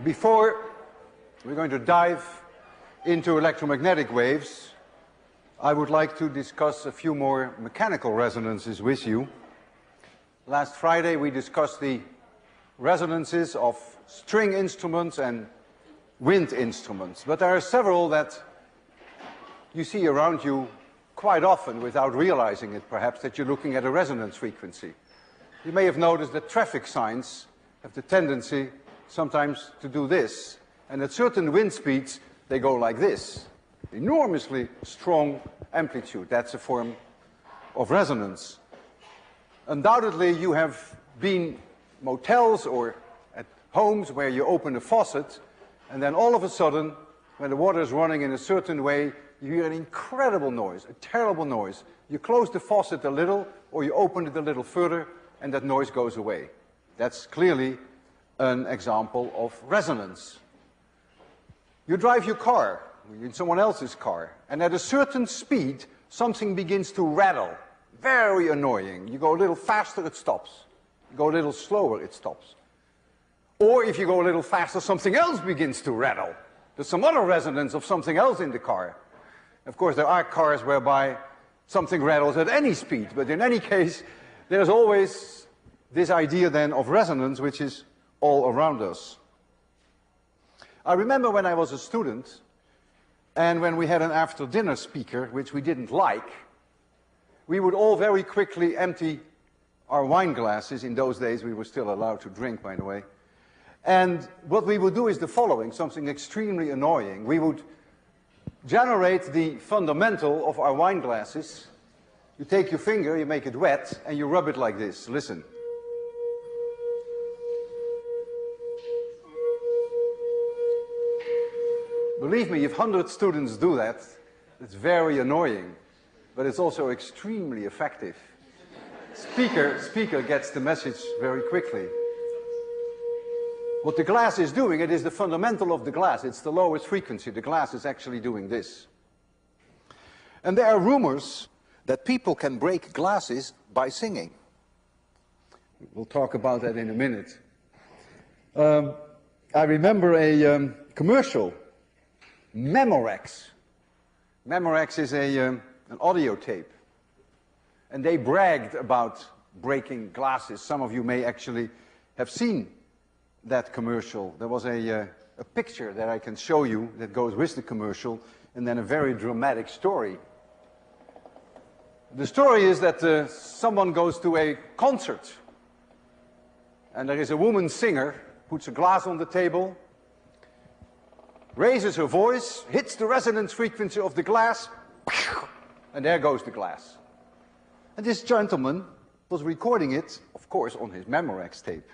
Before we're going to dive into electromagnetic waves, I would like to discuss a few more mechanical resonances with you. Last Friday we discussed the resonances of string instruments and wind instruments, but there are several that you see around you quite often without realizing it, perhaps, that you're looking at a resonance frequency. You may have noticed that traffic signs have the tendency sometimes to do this, and at certain wind speeds they go like this. Enormously strong amplitude. That's a form of resonance. Undoubtedly you have been motels or at homes where you open a faucet and then all of a sudden, when the water is running in a certain way, you hear an incredible noise, a terrible noise. You close the faucet a little or you open it a little further and that noise goes away. That's clearly an example of resonance. You drive your car, in someone else's car, and at a certain speed something begins to rattle. Very annoying. You go a little faster, it stops. You go a little slower, it stops. Or if you go a little faster, something else begins to rattle. There's some other resonance of something else in the car. Of course, there are cars whereby something rattles at any speed, but in any case, there's always this idea then of resonance which is all around us. I remember when I was a student, and when we had an after-dinner speaker, which we didn't like, we would all very quickly empty our wine glasses. In those days, we were still allowed to drink, by the way. And what we would do is the following, something extremely annoying. We would generate the fundamental of our wine glasses. You take your finger, you make it wet, and you rub it like this. Listen. Believe me, if 100 students do that, it's very annoying, but it's also extremely effective. Speaker gets the message very quickly. What the glass is doing, it is the fundamental of the glass. It's the lowest frequency. The glass is actually doing this. And there are rumors that people can break glasses by singing. We'll talk about that in a minute. I remember a commercial. Memorex. Memorex is an audio tape. And they bragged about breaking glasses. Some of you may actually have seen that commercial. There was a picture that I can show you that goes with the commercial, and then a very dramatic story. The story is that someone goes to a concert, and there is a woman singer, puts a glass on the table, raises her voice, hits the resonance frequency of the glass, and there goes the glass. And this gentleman was recording it, of course, on his Memorex tape.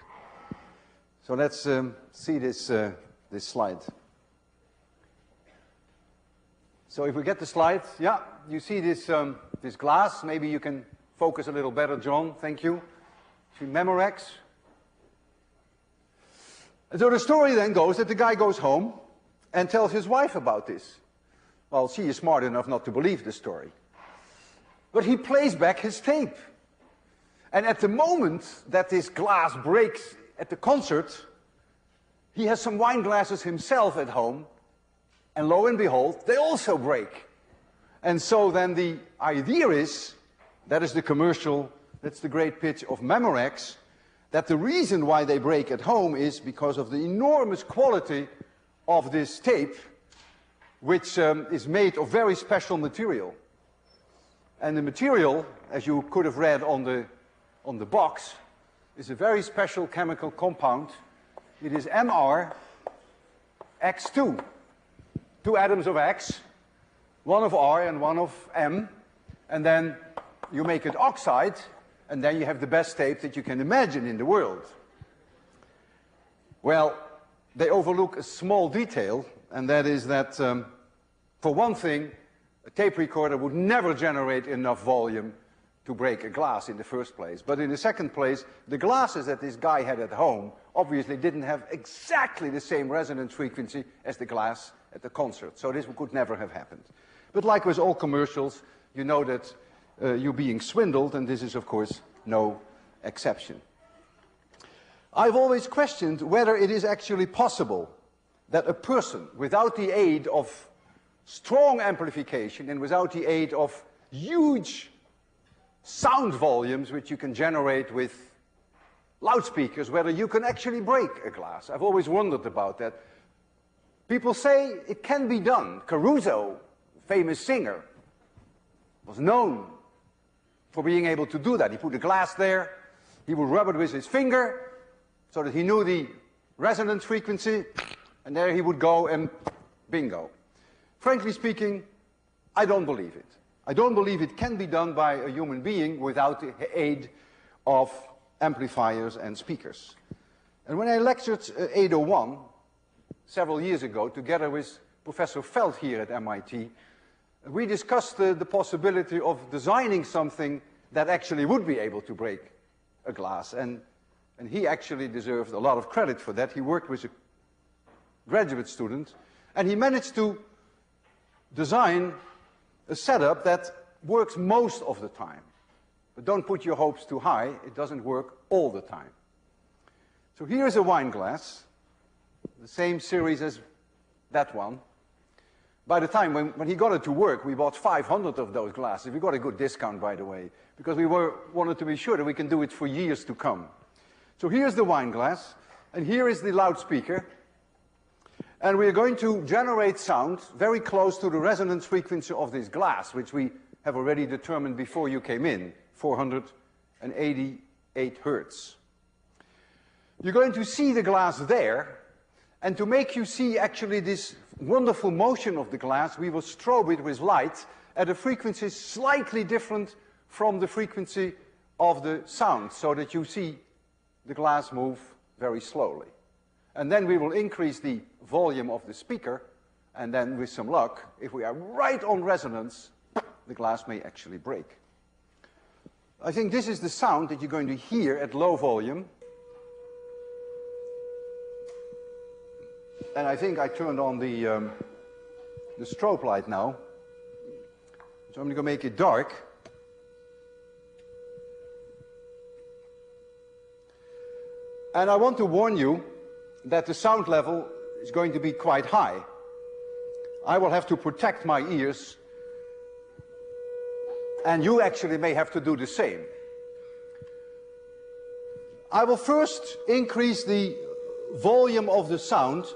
So let's see this slide. So if we get the slide, yeah, you see this, this glass. Maybe you can focus a little better, John. Thank you. See Memorex. And so the story then goes that the guy goes home and tells his wife about this. Well, she is smart enough not to believe the story. But he plays back his tape. And at the moment that this glass breaks at the concert, he has some wine glasses himself at home, and lo and behold, they also break. And so then the idea is, that is the commercial, that's the great pitch of Memorex, that the reason why they break at home is because of the enormous quality of this tape, which is made of very special material. And the material, as you could have read on the box, is a very special chemical compound. It is MrX2. 2 atoms of X, one of R and one of M, and then you make it oxide, and then you have the best tape that you can imagine in the world. Well, they overlook a small detail, and that is that, for one thing, a tape recorder would never generate enough volume to break a glass in the first place. But in the second place, the glasses that this guy had at home obviously didn't have exactly the same resonance frequency as the glass at the concert. So this could never have happened. But like with all commercials, you know that you're being swindled, and this is, of course, no exception. I've always questioned whether it is actually possible that a person, without the aid of strong amplification and without the aid of huge sound volumes which you can generate with loudspeakers, whether you can actually break a glass. I've always wondered about that. People say it can be done. Caruso, famous singer, was known for being able to do that. He put a glass there, he would rub it with his finger so that he knew the resonance frequency, and there he would go and bingo. Frankly speaking, I don't believe it. I don't believe it can be done by a human being without the aid of amplifiers and speakers. And when I lectured 801 several years ago, together with Professor Feld here at MIT, we discussed the possibility of designing something that actually would be able to break a glass. And he actually deserved a lot of credit for that. He worked with a graduate student, and he managed to design a setup that works most of the time. But don't put your hopes too high. It doesn't work all the time. So here is a wine glass, the same series as that one. By the time when he got it to work, we bought 500 of those glasses. We got a good discount, by the way, because we wanted to be sure that we can do it for years to come. So here's the wine glass, and here is the loudspeaker. And we're going to generate sound very close to the resonance frequency of this glass, which we have already determined before you came in, 488 hertz. You're going to see the glass there, and to make you see actually this wonderful motion of the glass, we will strobe it with light at a frequency slightly different from the frequency of the sound, so that you see the glass move very slowly. And then we will increase the volume of the speaker, and then with some luck, if we are right on resonance, the glass may actually break. I think this is the sound that you're going to hear at low volume. And I think I turned on the strobe light now. So I'm going to make it dark. And I want to warn you that the sound level is going to be quite high. I will have to protect my ears, and you actually may have to do the same. I will first increase the volume of the sound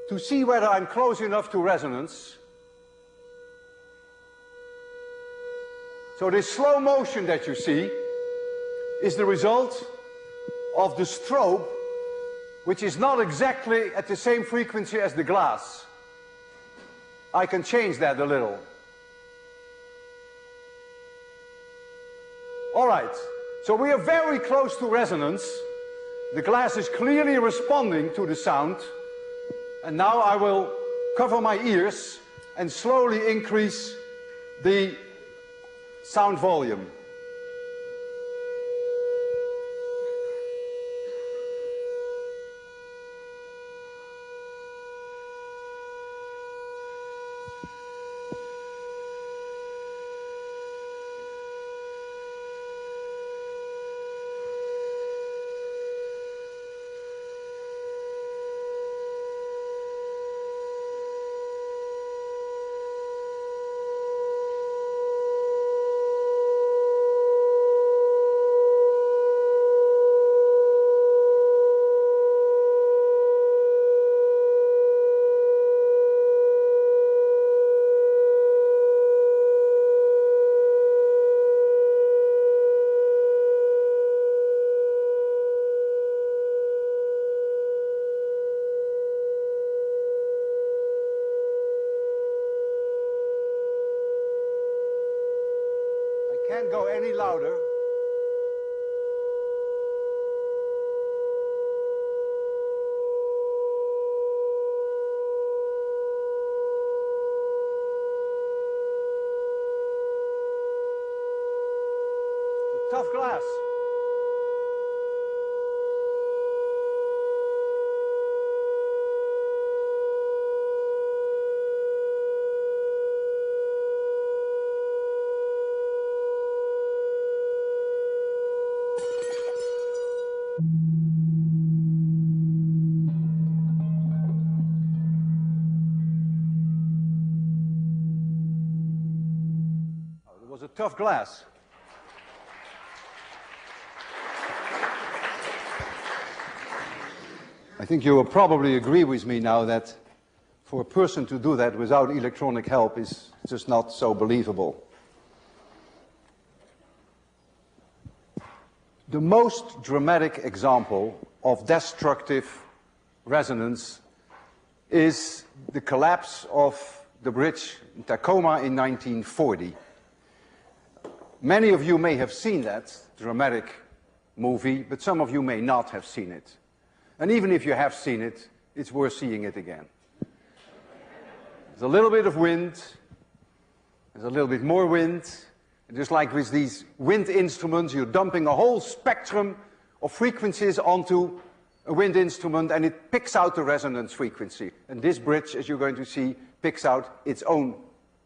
to see whether I'm close enough to resonance. So this slow motion that you see is the result of the strobe, which is not exactly at the same frequency as the glass. I can change that a little. All right, so we are very close to resonance. The glass is clearly responding to the sound. And now I will cover my ears and slowly increase the sound volume. Can't go any louder. Tough glass. a tough glass. I think you will probably agree with me now that for a person to do that without electronic help is just not so believable. The most dramatic example of destructive resonance is the collapse of the bridge in Tacoma in 1940. Many of you may have seen that dramatic movie, but some of you may not have seen it. And even if you have seen it, it's worth seeing it again. There's a little bit of wind, there's a little bit more wind, and just like with these wind instruments, you're dumping a whole spectrum of frequencies onto a wind instrument, and it picks out the resonance frequency. And this bridge, as you're going to see, picks out its own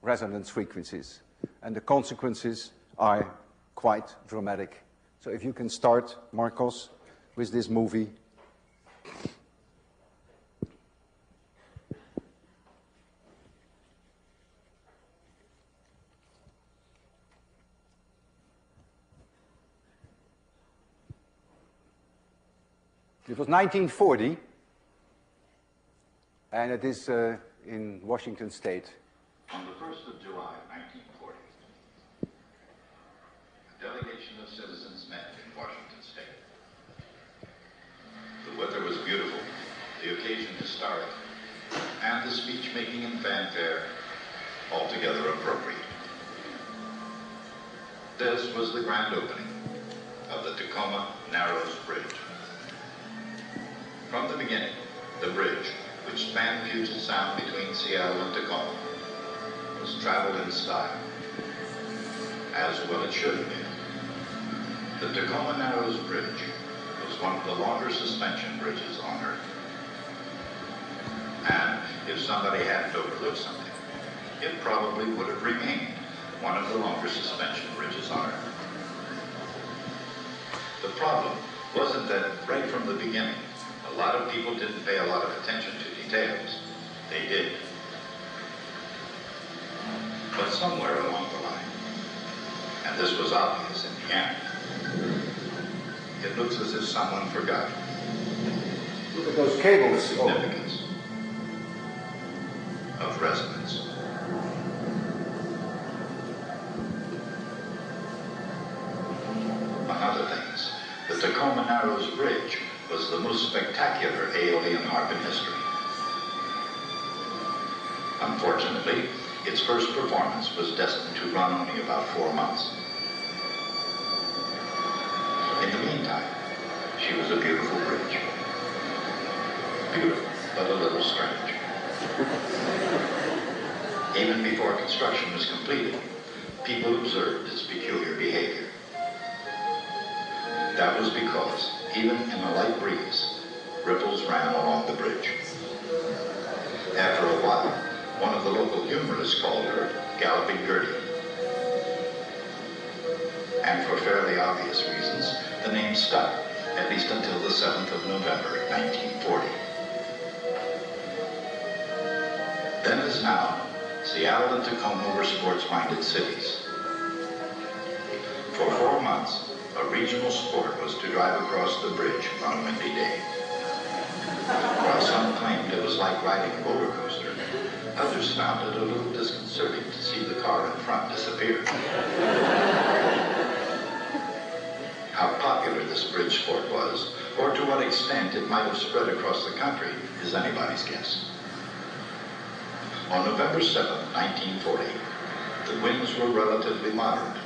resonance frequencies. And the consequences are quite dramatic. So if you can start, Marcos, with this movie. It was 1940, and it is in Washington State. On the 1st of July, 1940, a delegation of citizens met in Washington State. The weather was beautiful, the occasion historic, and the speech-making and fanfare altogether appropriate. This was the grand opening of the Tacoma Narrows Bridge. From the beginning, the bridge, which spanned Puget Sound between Seattle and Tacoma, was traveled in style, as well it should have been. The Tacoma Narrows Bridge was one of the longer suspension bridges on Earth. And if somebody hadn't overlooked something, it probably would have remained one of the longer suspension bridges on Earth. The problem wasn't that right from the beginning, a lot of people didn't pay a lot of attention to details. They did. But somewhere along the line, and this was obvious in the end, it looks as if someone forgot. Look at those cables. The significance of resonance. Among other things, the Tacoma Narrows Bridge was the most spectacular aeolian harp in history. Unfortunately, its first performance was destined to run only about 4 months. In the meantime, she was a beautiful bridge. Beautiful, but a little strange. Even before construction was completed, people observed its peculiar behavior. That was because, even in a light breeze, ripples ran along the bridge. After a while, one of the local humorists called her Galloping Gertie. And for fairly obvious reasons, the name stuck, at least until the 7th of November, 1940. Then as now, Seattle and Tacoma were sports-minded cities. For 4 months, a regional sport was to drive across the bridge on a windy day. While some claimed it was like riding a roller coaster, others found it a little disconcerting to see the car in front disappear. How popular this bridge sport was, or to what extent it might have spread across the country, is anybody's guess. On November 7, 1940, the winds were relatively moderate,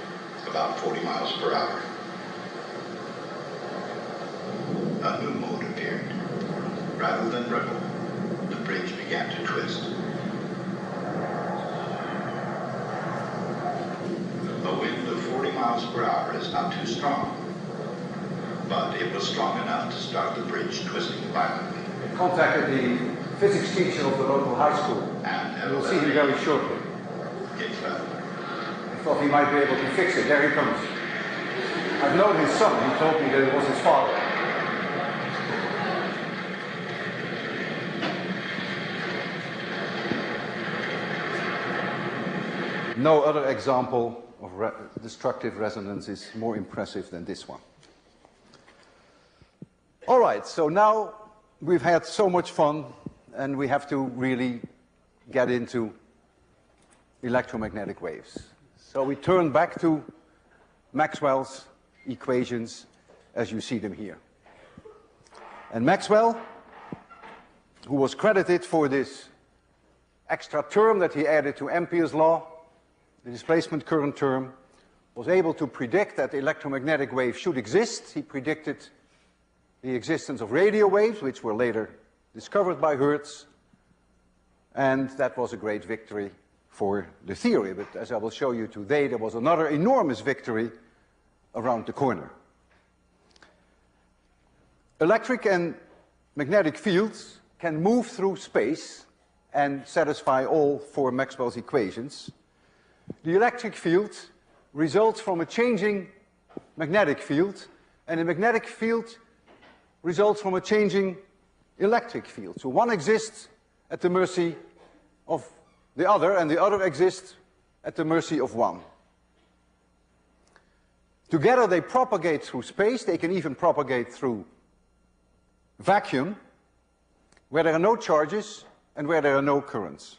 about 40 miles per hour. A new mode appeared. Rather than ripple, the bridge began to twist. A wind of 40 miles per hour is not too strong, but it was strong enough to start the bridge twisting violently. I contacted the physics teacher of the local high school. And we'll see him very shortly. It fell. I thought he might be able to fix it. There he comes. I've known his son. He told me that it was his father. No other example of destructive resonance is more impressive than this one. All right, so now we've had so much fun, and we have to really get into electromagnetic waves. So we turn back to Maxwell's equations as you see them here. And Maxwell, who was credited for this extra term that he added to Ampere's law, the displacement current term, was able to predict that electromagnetic waves should exist. He predicted the existence of radio waves, which were later discovered by Hertz, and that was a great victory for the theory. But as I will show you today, there was another enormous victory around the corner. Electric and magnetic fields can move through space and satisfy all four Maxwell's equations. The electric field results from a changing magnetic field, and the magnetic field results from a changing electric field. So one exists at the mercy of the other, and the other exists at the mercy of one. Together they propagate through space. They can even propagate through vacuum, where there are no charges and where there are no currents.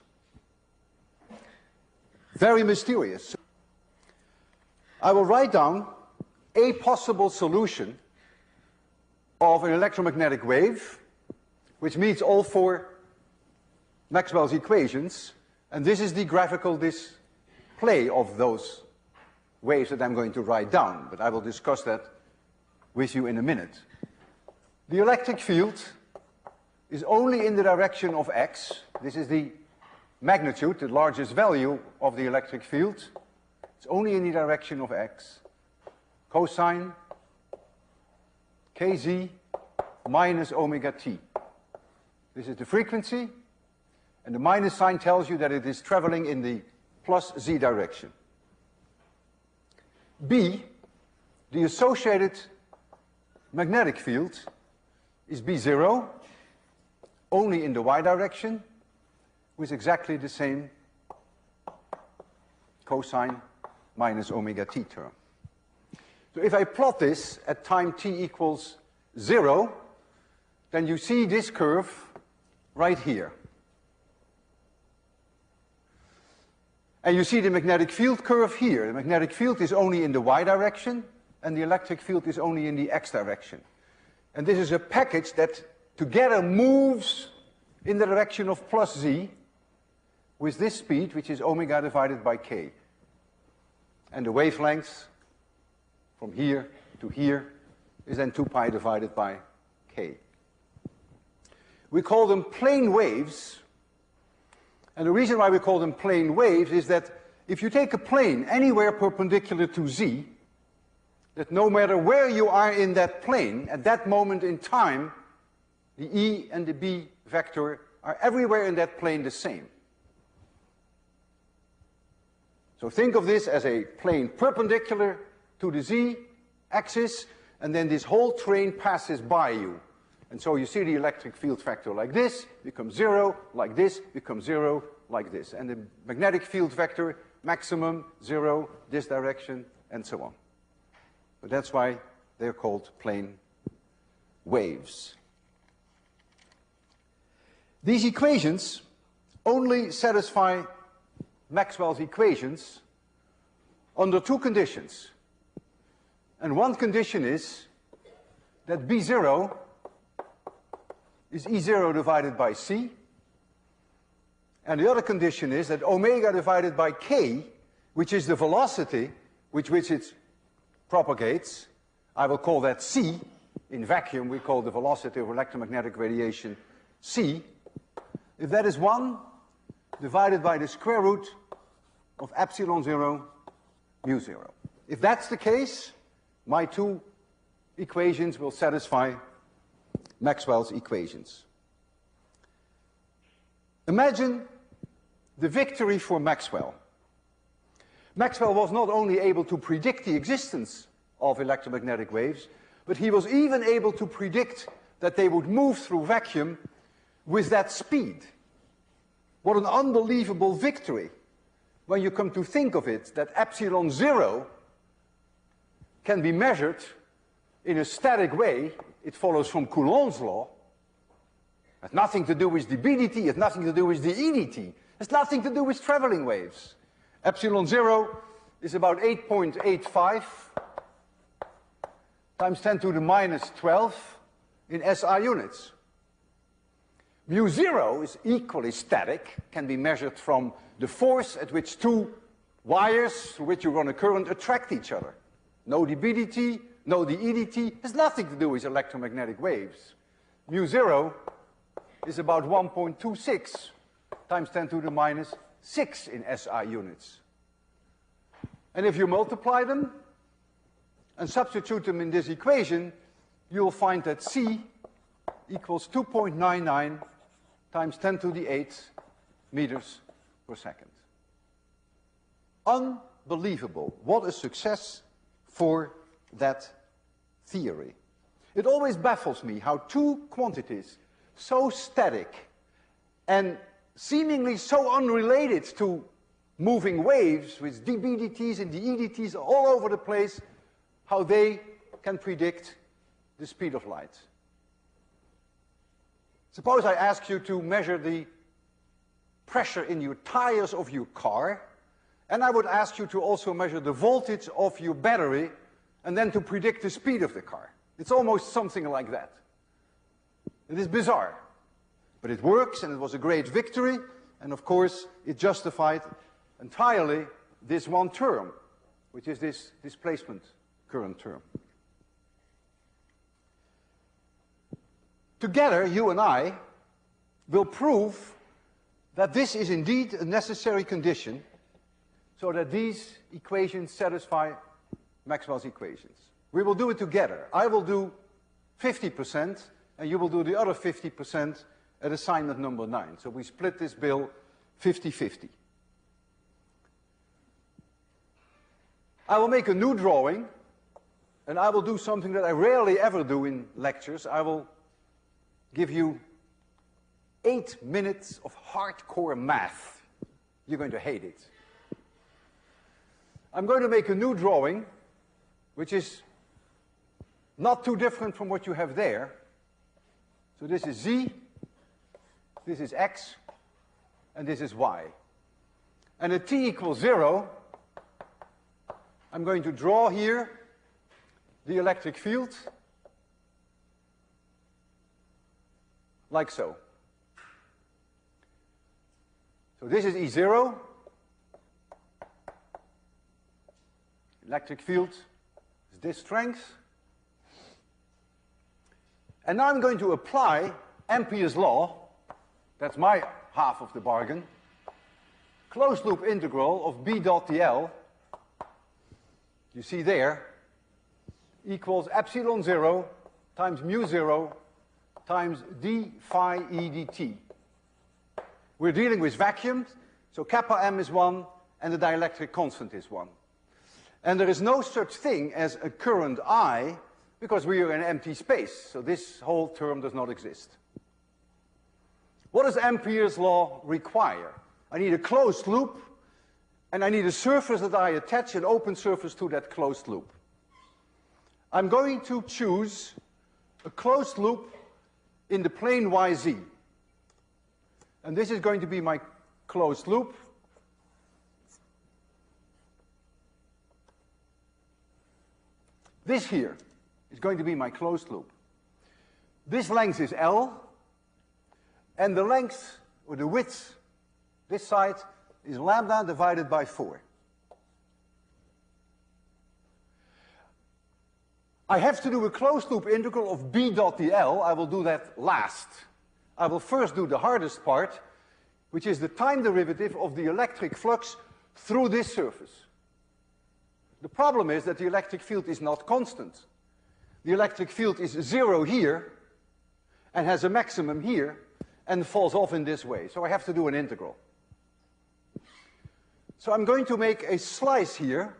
Very mysterious. I will write down a possible solution of an electromagnetic wave which meets all four Maxwell's equations, and this is the graphical display of those waves that I'm going to write down, but I will discuss that with you in a minute. The electric field is only in the direction of x. This is the magnitude, the largest value of the electric field. It's only in the direction of x. Cosine kz minus omega t. This is the frequency, and the minus sign tells you that it is traveling in the plus z direction. B, the associated magnetic field, is B0, only in the y direction, with exactly the same cosine minus omega t term. So if I plot this at time t equals 0, then you see this curve right here. And you see the magnetic field curve here. The magnetic field is only in the y direction, and the electric field is only in the x direction. And this is a package that together moves in the direction of plus z with this speed, which is omega divided by k. And the wavelength from here to here is then 2 pi divided by k. We call them plane waves, and the reason why we call them plane waves is that if you take a plane anywhere perpendicular to z, that no matter where you are in that plane, at that moment in time, the E and the B vector are everywhere in that plane the same. So think of this as a plane perpendicular to the z-axis, and then this whole train passes by you. And so you see the electric field vector like this, becomes 0, like this, becomes 0, like this. And the magnetic field vector, maximum, 0, this direction, and so on. But that's why they're called plane waves. These equations only satisfy Maxwell's equations under two conditions. And one condition is that B0 is E0 divided by C. And the other condition is that omega divided by k, which is the velocity with which it propagates, I will call that c. In vacuum, we call the velocity of electromagnetic radiation c. If that is 1 divided by the square root of epsilon 0 mu 0. If that's the case, my two equations will satisfy Maxwell's equations. Imagine the victory for Maxwell. Maxwell was not only able to predict the existence of electromagnetic waves, but he was even able to predict that they would move through vacuum with that speed. What an unbelievable victory. when you come to think of it, that epsilon 0 can be measured in a static way. It follows from Coulomb's law. It has nothing to do with the BDT, it has nothing to do with the EDT. It has nothing to do with traveling waves. Epsilon 0 is about 8.85 times 10 to the minus 12 in SI units. Mu 0 is equally static, can be measured from the force at which two wires through which you run a current attract each other. No the BDT, no the EDT, has nothing to do with electromagnetic waves. Mu 0 is about 1.26 times 10 to the minus 6 in SI units. And if you multiply them and substitute them in this equation, you'll find that C equals 2.99 times 10 to the 8th meters per second. Unbelievable. What a success for that theory. It always baffles me how two quantities so static and seemingly so unrelated to moving waves with dBdTs and the EDTs all over the place, how they can predict the speed of light. Suppose I ask you to measure the pressure in your tires of your car, and I would ask you to also measure the voltage of your battery, and then to predict the speed of the car. It's almost something like that. It is bizarre, but it works, and it was a great victory, and of course it justified entirely this one term, which is this displacement current term. Together, you and I will prove that this is indeed a necessary condition so that these equations satisfy Maxwell's equations. We will do it together. I will do 50% and you will do the other 50% at assignment number 9. So we split this bill 50-50. I will make a new drawing and I will do something that I rarely ever do in lectures. I will give you 8 minutes of hardcore math. You're going to hate it. I'm going to make a new drawing, which is not too different from what you have there. So this is Z, this is X, and this is Y. And at t equals 0, I'm going to draw here the electric field like so. So this is E0. Electric field is this strength. And now I'm going to apply Ampere's law. That's my half of the bargain. Closed loop integral of B dot dl, you see there, equals epsilon 0 times mu 0 times d phi e dt. We're dealing with vacuums, so kappa m is 1 and the dielectric constant is 1. And there is no such thing as a current I because we are in empty space, so this whole term does not exist. What does Ampere's law require? I need a closed loop and I need a surface that I attach an open surface to that closed loop. I'm going to choose a closed loop in the plane YZ. And this is going to be my closed loop. This here is going to be my closed loop. This length is L, and the length, or the width, this side, is lambda divided by 4. I have to do a closed loop integral of B dot dl. I will do that last. I will first do the hardest part, which is the time derivative of the electric flux through this surface. The problem is that the electric field is not constant. The electric field is 0 here, and has a maximum here, and falls off in this way. So I have to do an integral. So I'm going to make a slice here.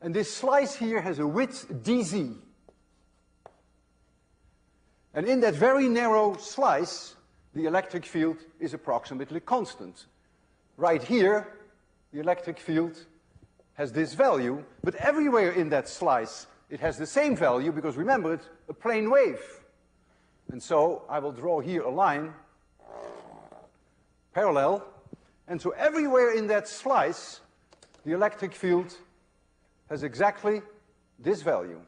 And this slice here has a width dz. And in that very narrow slice, the electric field is approximately constant. Right here, the electric field has this value, but everywhere in that slice it has the same value because remember it's a plane wave. And so I will draw here a line parallel, and so everywhere in that slice the electric field has exactly this value.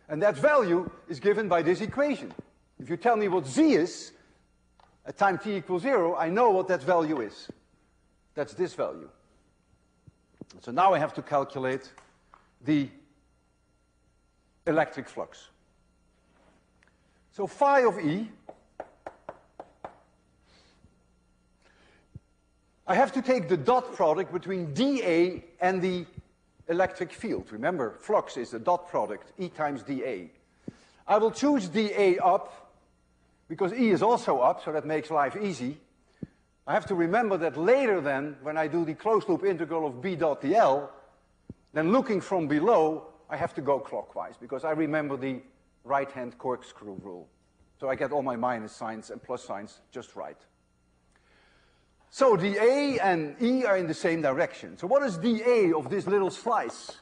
And that value is given by this equation. If you tell me what z is at time t equals 0, I know what that value is. That's this value. So now I have to calculate the electric flux. So phi of E, I have to take the dot product between dA and the electric field. Remember, flux is the dot product, E times dA. I will choose dA up, because E is also up, so that makes life easy. I have to remember that later then, when I do the closed loop integral of B dot dl, then looking from below, I have to go clockwise, because I remember the right-hand corkscrew rule. So I get all my minus signs and plus signs just right. So dA and E are in the same direction. So what is dA of this little slice?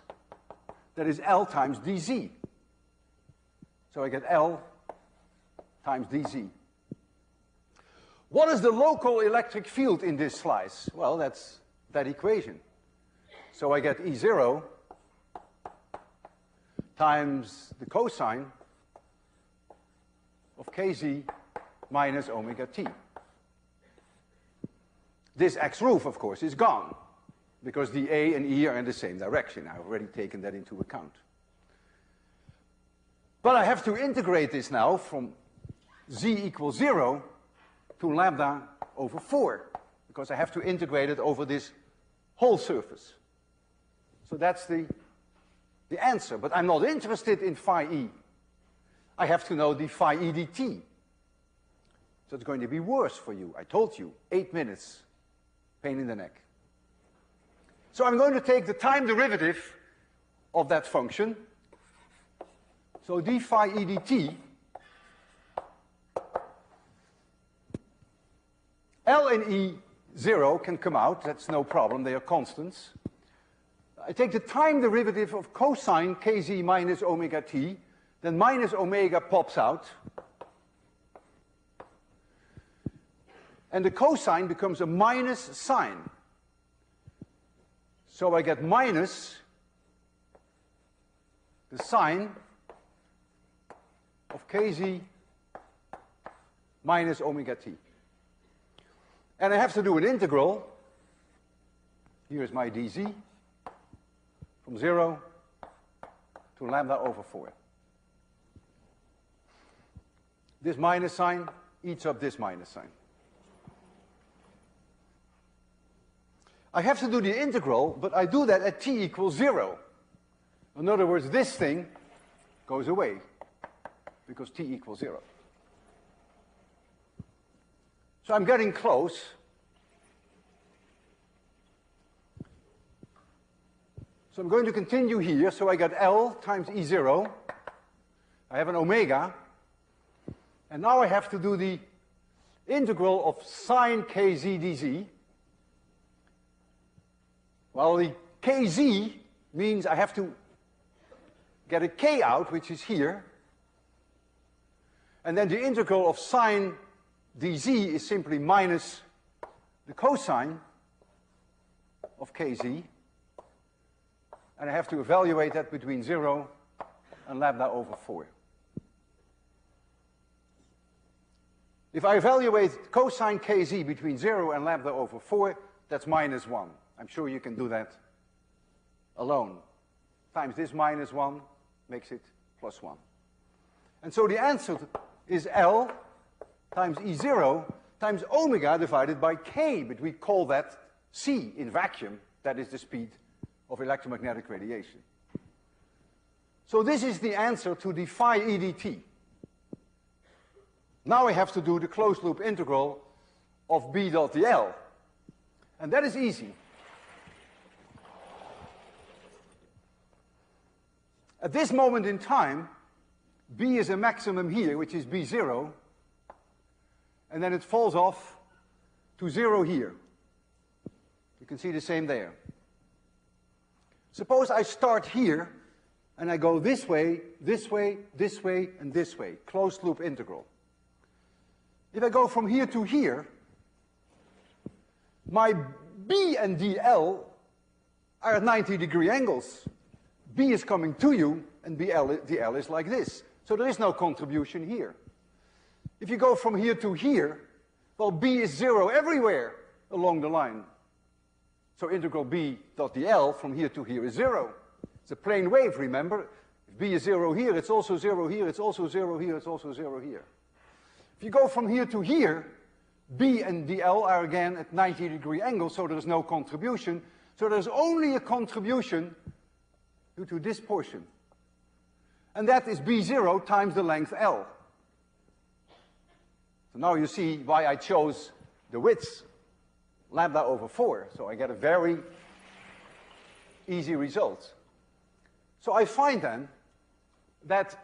That is L times dz. So I get L times dz. What is the local electric field in this slice? Well, that's that equation. So I get E0 times the cosine of kz minus omega t. This x roof, of course, is gone, because the A and E are in the same direction. I've already taken that into account. But I have to integrate this now from z equals 0 to lambda over 4, because I have to integrate it over this whole surface. So that's the answer. But I'm not interested in phi E. I have to know the phi E dt. So it's going to be worse for you. I told you, 8 minutes. Pain in the neck. So I'm going to take the time derivative of that function. So d phi e dt, L and E 0 can come out, that's no problem, they are constants. I take the time derivative of cosine kz minus omega t, then minus omega pops out. And the cosine becomes a minus sign. So I get minus the sine of kz minus omega t. And I have to do an integral. Here's my dz from 0 to lambda over 4. This minus sign eats up this minus sign. I have to do the integral, but I do that at t equals 0. In other words, this thing goes away, because t equals 0. So I'm getting close. So I'm going to continue here, so I get L times E0. I have an omega. And now I have to do the integral of sine kz dz. Well, the kz means I have to get a k out, which is here. And then the integral of sine dz is simply minus the cosine of kz. And I have to evaluate that between 0 and lambda over 4. If I evaluate cosine kz between 0 and lambda over 4, that's minus 1. I'm sure you can do that alone. Times this minus 1 makes it plus 1. And so the answer is L times E0 times omega divided by k, but we call that c in vacuum. That is the speed of electromagnetic radiation. So this is the answer to the phi e dt. Now I have to do the closed loop integral of B dot dl. And that is easy. At this moment in time, B is a maximum here, which is B0, and then it falls off to 0 here. You can see the same there. Suppose I start here, and I go this way, this way, this way, and this way. Closed loop integral. If I go from here to here, my B and DL are at 90-degree angles. B is coming to you, and DL is like this. So there is no contribution here. If you go from here to here, well, B is 0 everywhere along the line. So integral B dot dl from here to here is 0. It's a plane wave, remember? If B is 0 here, it's also 0 here, it's also 0 here, it's also 0 here. If you go from here to here, B and dl are again at 90-degree angles, so there's no contribution. So there's only a contribution due to this portion. And that is B0 times the length L. So now you see why I chose the width, lambda over 4. So I get a very easy result. So I find then that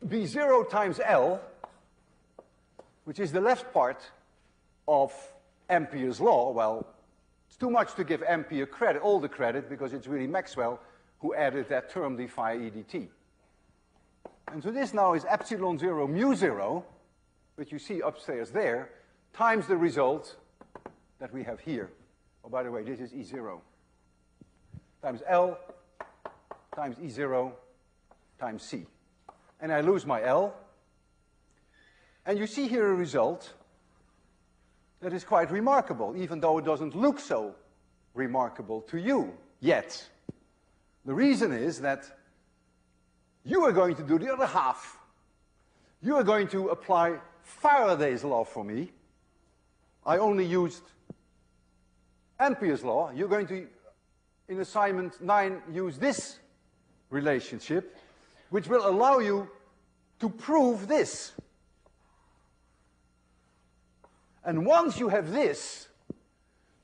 B0 times L, which is the left part of Ampere's law, well, it's too much to give Ampere credit, all the credit, because it's really Maxwell who added that term d phi e dt. And so this now is epsilon 0 mu 0, which you see upstairs there, times the result that we have here. Oh, by the way, this is E0. Times L times E0 times C. And I lose my L. And you see here a result that is quite remarkable, even though it doesn't look so remarkable to you yet. The reason is that you are going to do the other half. You are going to apply Faraday's law for me. I only used Ampere's law. You're going to, in assignment 9, use this relationship, which will allow you to prove this. And once you have this,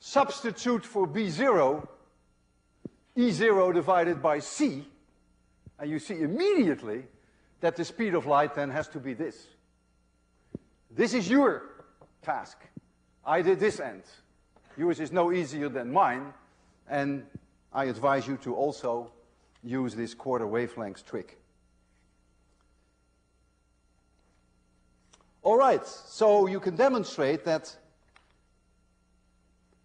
substitute for B0, E0 divided by C, and you see immediately that the speed of light then has to be this. This is your task. I did this end. Yours is no easier than mine, and I advise you to also use this quarter wavelength trick. All right, so you can demonstrate that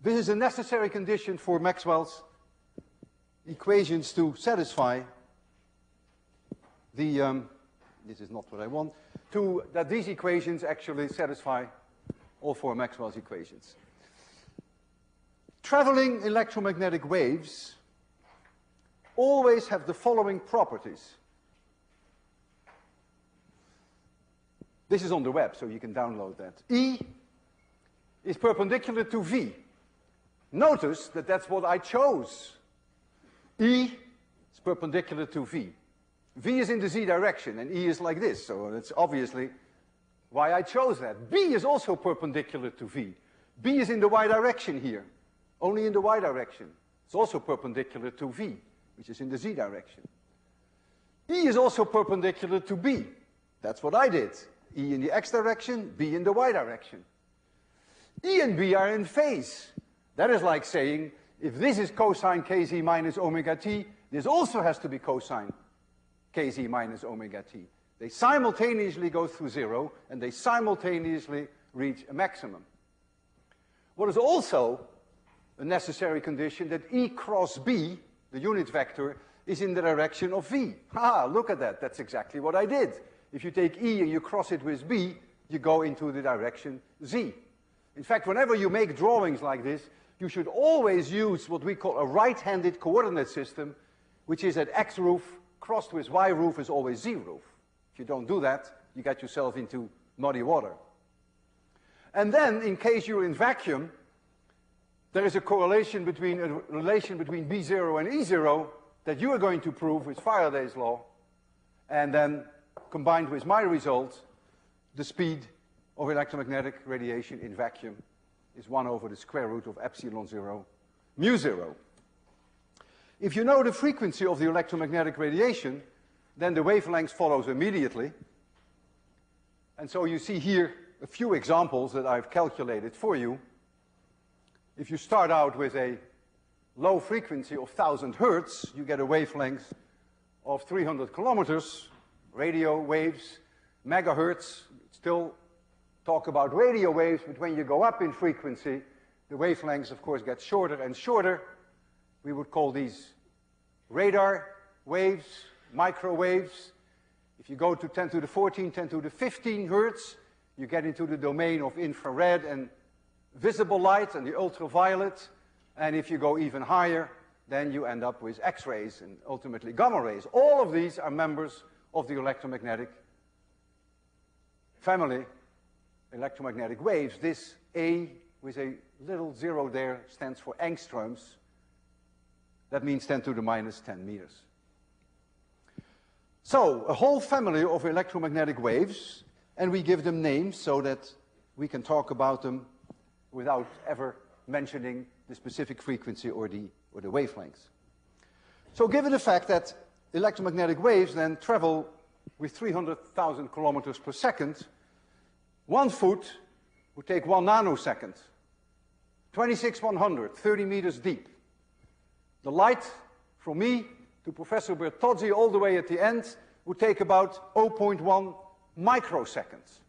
this is a necessary condition for Maxwell's equations to satisfy the, this is not what I want, that these equations actually satisfy all four Maxwell's equations. Traveling electromagnetic waves always have the following properties. This is on the web, so you can download that. E is perpendicular to V. Notice that that's what I chose. E is perpendicular to V. V is in the Z direction, and E is like this, so that's obviously why I chose that. B is also perpendicular to V. B is in the Y direction here, only in the Y direction. It's also perpendicular to V, which is in the Z direction. E is also perpendicular to B. That's what I did. E in the X direction, B in the Y direction. E and B are in phase. That is like saying, if this is cosine kz minus omega t, this also has to be cosine kz minus omega t. They simultaneously go through 0, and they simultaneously reach a maximum. What is also a necessary condition that E cross B, the unit vector, is in the direction of V. Ha, look at that. That's exactly what I did. If you take E and you cross it with B, you go into the direction Z. In fact, whenever you make drawings like this, you should always use what we call a right-handed coordinate system, which is that X roof crossed with Y roof is always Z roof. If you don't do that, you get yourself into muddy water. And then, in case you're in vacuum, there is a relation between B0 and E0 that you are going to prove with Faraday's law, and then combined with my result, the speed of electromagnetic radiation in vacuum is 1 over the square root of epsilon 0 mu 0. If you know the frequency of the electromagnetic radiation, then the wavelength follows immediately. And so you see here a few examples that I've calculated for you. If you start out with a low frequency of 1000 hertz, you get a wavelength of 300 kilometers, radio waves, megahertz. Still talk about radio waves, but when you go up in frequency, the wavelengths, of course, get shorter and shorter. We would call these radar waves, microwaves. If you go to 10 to the 14, 10 to the 15 hertz, you get into the domain of infrared and visible light and the ultraviolet. And if you go even higher, then you end up with X-rays and ultimately gamma rays. All of these are members of the electromagnetic family, electromagnetic waves. This A with a little zero there stands for angstroms. That means 10 to the minus 10 meters. So, a whole family of electromagnetic waves, and we give them names so that we can talk about them without ever mentioning the specific frequency or the wavelengths. So, given the fact that electromagnetic waves then travel with 300,000 kilometers per second, 1 foot would take 1 nanosecond, 26/100, 30 meters deep. The light from me to Professor Bertozzi all the way at the end would take about 0.1 microseconds.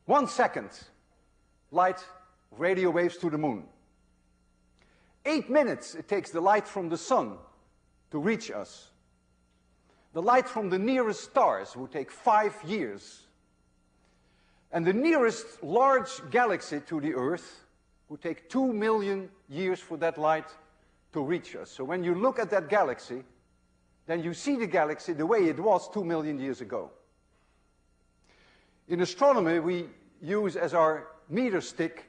1 second light radio waves to the moon. 8 minutes it takes the light from the sun to reach us. The light from the nearest stars would take 5 years. And the nearest large galaxy to the Earth would take 2 million years for that light to reach us. So when you look at that galaxy, then you see the galaxy the way it was 2 million years ago. In astronomy, we use as our meter stick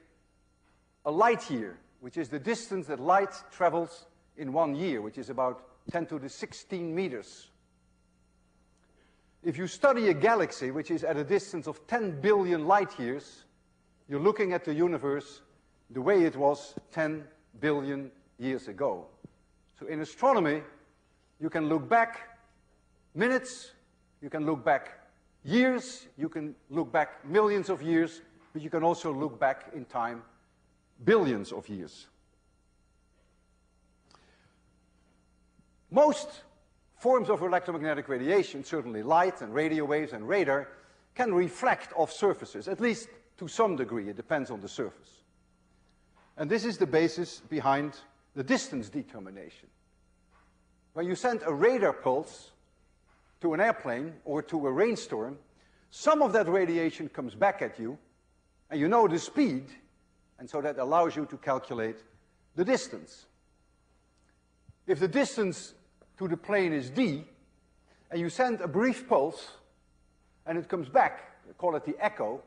a light year, which is the distance that light travels in 1 year, which is about 10 to the 16 meters. If you study a galaxy which is at a distance of 10 billion light years, you're looking at the universe the way it was 10 billion years ago. So in astronomy, you can look back minutes, you can look back years, you can look back millions of years, but you can also look back in time billions of years. Most forms of electromagnetic radiation, certainly light and radio waves and radar, can reflect off surfaces, at least to some degree. It depends on the surface. And this is the basis behind the distance determination. When you send a radar pulse to an airplane or to a rainstorm, some of that radiation comes back at you, and you know the speed, and so that allows you to calculate the distance. If the distance to the plane is d, and you send a brief pulse, and it comes back, we call it the echo,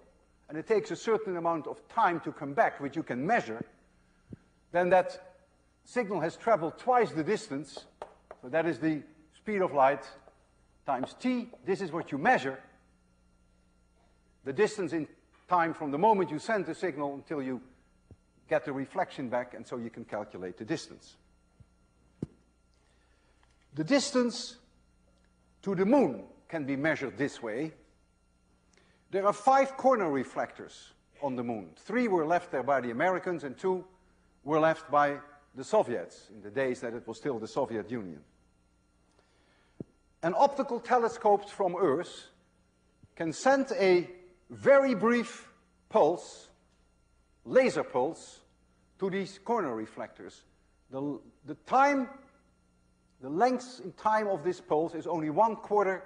and it takes a certain amount of time to come back, which you can measure, then that signal has traveled twice the distance, so that is the speed of light times t. This is what you measure, the distance in time from the moment you send the signal until you get the reflection back, and so you can calculate the distance. The distance to the moon can be measured this way. There are 5 corner reflectors on the moon. 3 were left there by the Americans, and 2 were left by the Soviets in the days that it was still the Soviet Union. And optical telescopes from Earth can send a very brief pulse, laser pulse, to these corner reflectors. The length in time of this pulse is only 1/4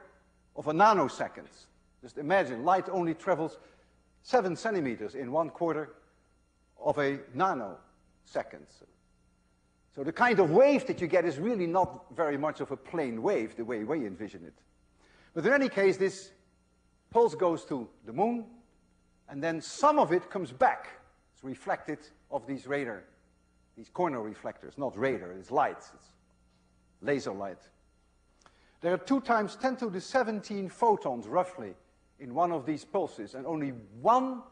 of a nanosecond. Just imagine, light only travels 7 centimeters in 1/4 of a nanosecond. So the kind of wave that you get is really not very much of a plain wave, the way we envision it. But in any case, this pulse goes to the moon, and then some of it comes back. It's reflected of these radar, these corner reflectors. Not radar, it's light. It's laser light. There are 2 times 10 to the 17 photons, roughly, in one of these pulses, and only 1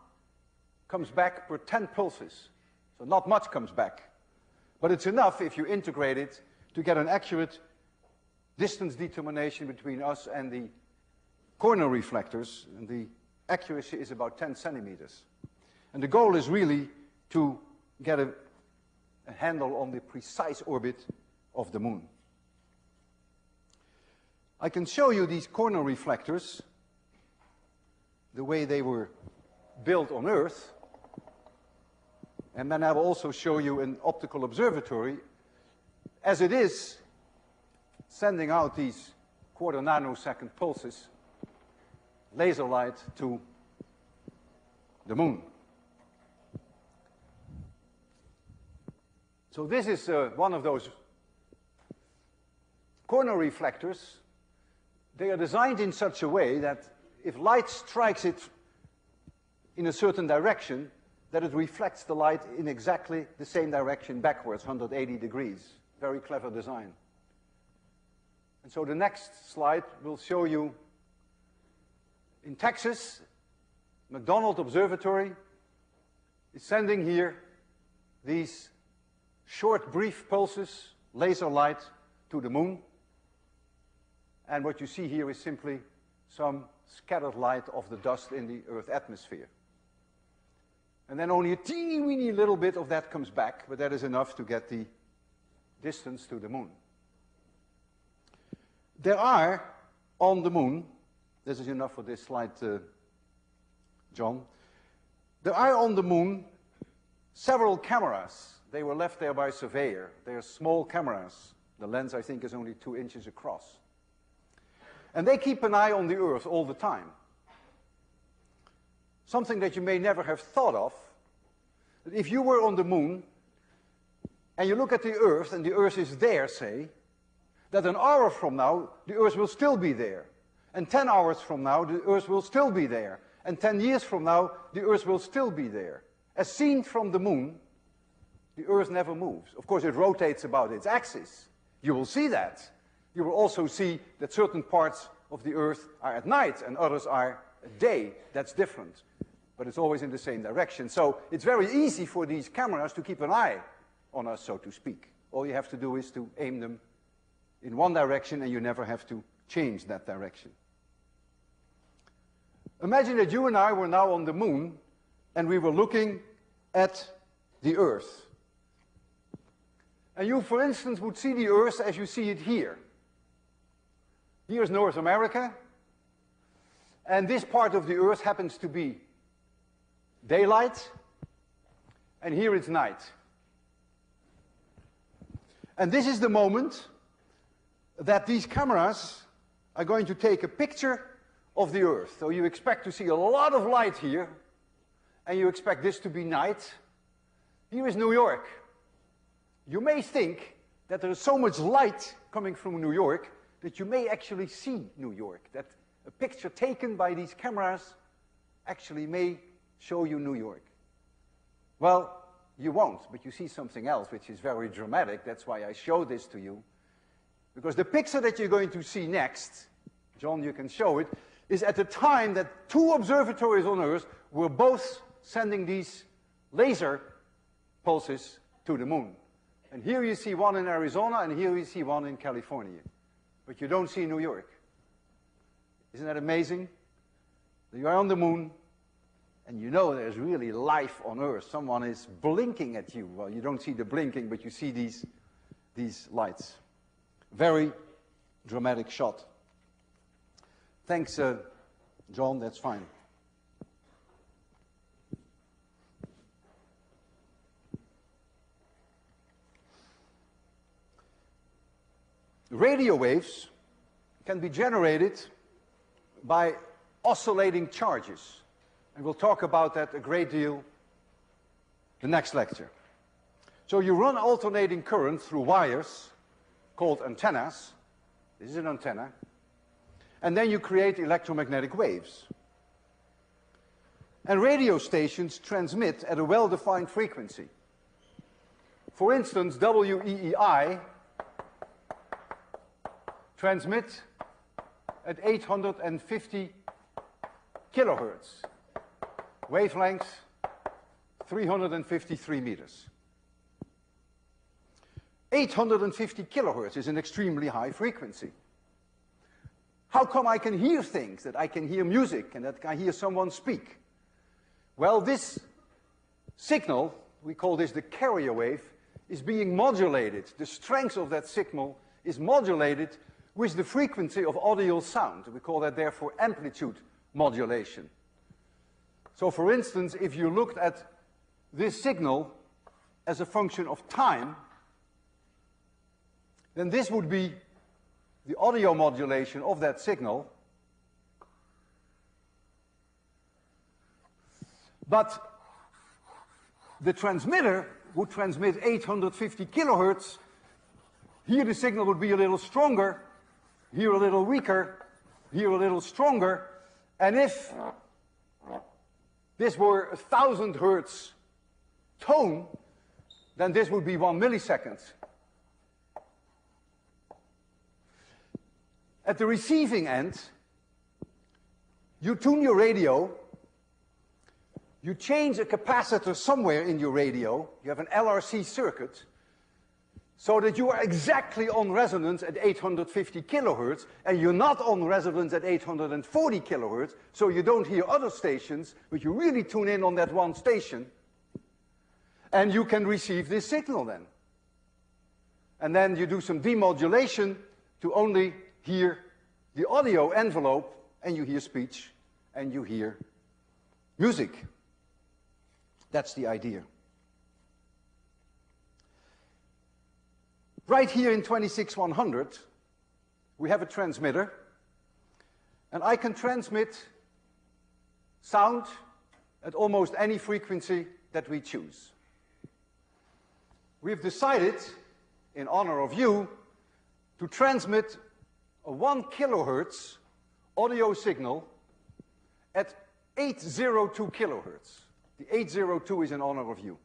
comes back per 10 pulses. So not much comes back. But it's enough, if you integrate it, to get an accurate distance determination between us and the corner reflectors, and the accuracy is about 10 centimeters. And the goal is really to get a handle on the precise orbit of the moon. I can show you these corner reflectors the way they were built on Earth, and then I will also show you an optical observatory as it is sending out these quarter nanosecond pulses, laser light, to the moon. So this is one of those corner reflectors. They are designed in such a way that if light strikes it in a certain direction, that it reflects the light in exactly the same direction backwards, 180 degrees. Very clever design. And so the next slide will show you in Texas, McDonald Observatory is sending here these short, brief pulses, laser light, to the moon. And what you see here is simply some scattered light of the dust in the Earth atmosphere. And then only a teeny weeny little bit of that comes back, but that is enough to get the distance to the moon. There are on the moon, this is enough for this slide, John. There are on the moon several cameras. They were left there by a surveyor. They are small cameras. The lens, I think, is only 2 inches across. And they keep an eye on the Earth all the time. Something that you may never have thought of, that if you were on the moon and you look at the Earth and the Earth is there, say, that an hour from now the Earth will still be there. And 10 hours from now the Earth will still be there. And 10 years from now the Earth will still be there. As seen from the moon, the Earth never moves. Of course, it rotates about its axis. You will see that. You will also see that certain parts of the Earth are at night and others are at day. That's different. But it's always in the same direction. So it's very easy for these cameras to keep an eye on us, so to speak. All you have to do is to aim them in one direction and you never have to change that direction. Imagine that you and I were now on the moon and we were looking at the Earth. And you, for instance, would see the Earth as you see it here. Here's North America, and this part of the Earth happens to be daylight, and here it's night. And this is the moment that these cameras are going to take a picture of the Earth. So you expect to see a lot of light here, and you expect this to be night. Here is New York. You may think that there is so much light coming from New York that you may actually see New York, that a picture taken by these cameras actually may show you New York. Well, you won't, but you see something else which is very dramatic. That's why I show this to you. Because the picture that you're going to see next, John, you can show it, is at the time that 2 observatories on Earth were both sending these laser pulses to the moon. And here you see one in Arizona, and here you see one in California. But you don't see New York. Isn't that amazing? You are on the moon, and you know there's really life on Earth. Someone is blinking at you. Well, you don't see the blinking, but you see these lights. Very dramatic shot. Thanks, John, that's fine. Radio waves can be generated by oscillating charges. And we'll talk about that a great deal the next lecture. So you run alternating current through wires called antennas. This is an antenna. And then you create electromagnetic waves. And radio stations transmit at a well-defined frequency. For instance, WEEI transmit at 850 kilohertz, wavelength 353 meters. 850 kilohertz is an extremely high frequency. How come I can hear things, that I can hear music and that I hear someone speak? Well, this signal, we call this the carrier wave, is being modulated. The strength of that signal is modulated with the frequency of audio sound. We call that, therefore, amplitude modulation. So, for instance, if you looked at this signal as a function of time, then this would be the audio modulation of that signal. But the transmitter would transmit 850 kilohertz. Here the signal would be a little stronger, here a little weaker, here a little stronger. And if this were 1,000 hertz tone, then this would be 1 millisecond. At the receiving end, you tune your radio, you change a capacitor somewhere in your radio, you have an LRC circuit, so that you are exactly on resonance at 850 kilohertz, and you're not on resonance at 840 kilohertz, so you don't hear other stations, but you really tune in on that one station, and you can receive this signal then. And then you do some demodulation to only hear the audio envelope, and you hear speech, and you hear music. That's the idea. Right here in 26100, we have a transmitter, and I can transmit sound at almost any frequency that we choose. We've decided, in honor of you, to transmit a 1 kilohertz audio signal at 802 kilohertz. The 802 is in honor of you.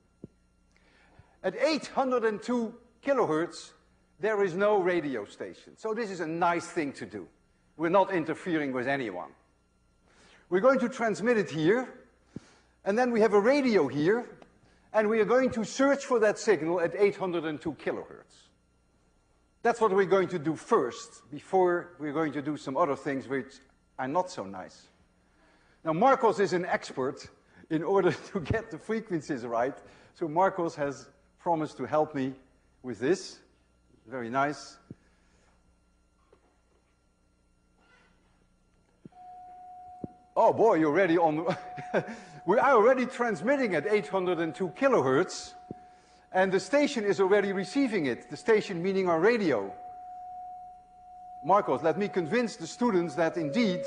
At 802 kilohertz, there is no radio station. So this is a nice thing to do. We're not interfering with anyone. We're going to transmit it here, and then we have a radio here, and we are going to search for that signal at 802 kilohertz. That's what we're going to do first, before we're going to do some other things which are not so nice. Now, Marcos is an expert in order to get the frequencies right, so Marcos has promised to help me with this. Very nice. Oh boy, you're already on. We are already transmitting at 802 kilohertz, and the station is already receiving it. The station meaning our radio. Marcos, let me convince the students that indeed,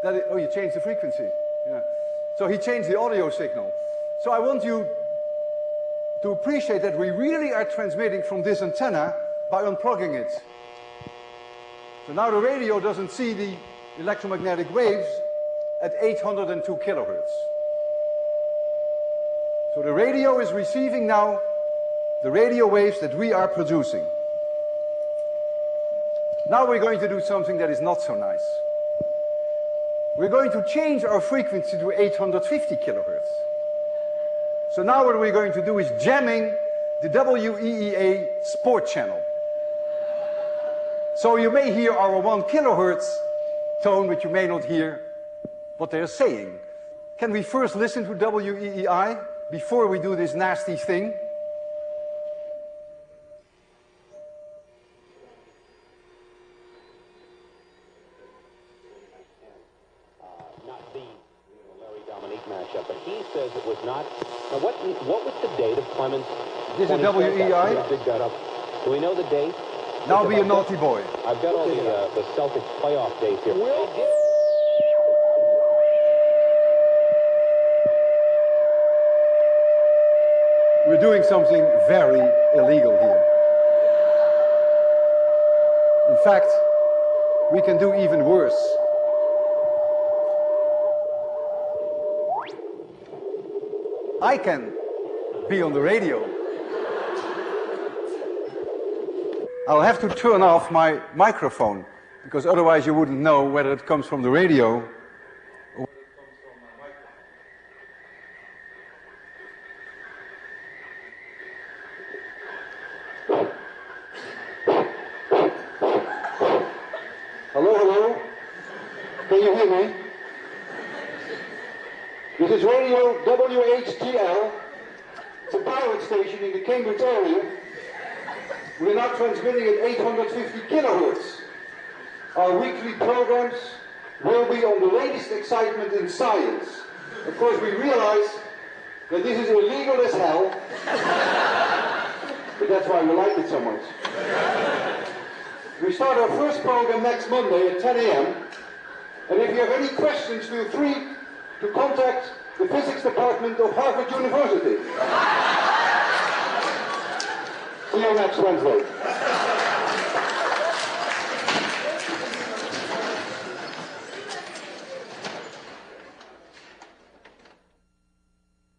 oh, you changed the frequency. Yeah. So he changed the audio signal. So I want you to appreciate that we really are transmitting from this antenna by unplugging it. So now the radio doesn't see the electromagnetic waves at 802 kilohertz. So the radio is receiving now the radio waves that we are producing. Now we're going to do something that is not so nice. We're going to change our frequency to 850 kilohertz. So now what we're going to do is jamming the WEEA sport channel. So you may hear our 1 kilohertz tone, but you may not hear what they're saying. Can we first listen to WEEI before we do this nasty thing? Not the Larry Dominique matchup, but he says it was not. Now, what was the date of Clemens? This is WEI? Dig that up. Do we know the date? Now be a naughty boy. I've got all the Celtics playoff dates here. We're doing something very illegal here. In fact, we can do even worse. I can be on the radio. I'll have to turn off my microphone, because otherwise you wouldn't know whether it comes from the radio or whether it comes from my microphone. hear me? This is radio WHTL. It's a pirate station in the Cambridge area. We're now transmitting at 850 kilohertz. Our weekly programs will be on the latest excitement in science. Of course, we realize that this is illegal as hell, but that's why we like it so much. We start our first program next Monday at 10 a.m. And if you have any questions, feel free to contact the physics department of Harvard University. See you next Wednesday.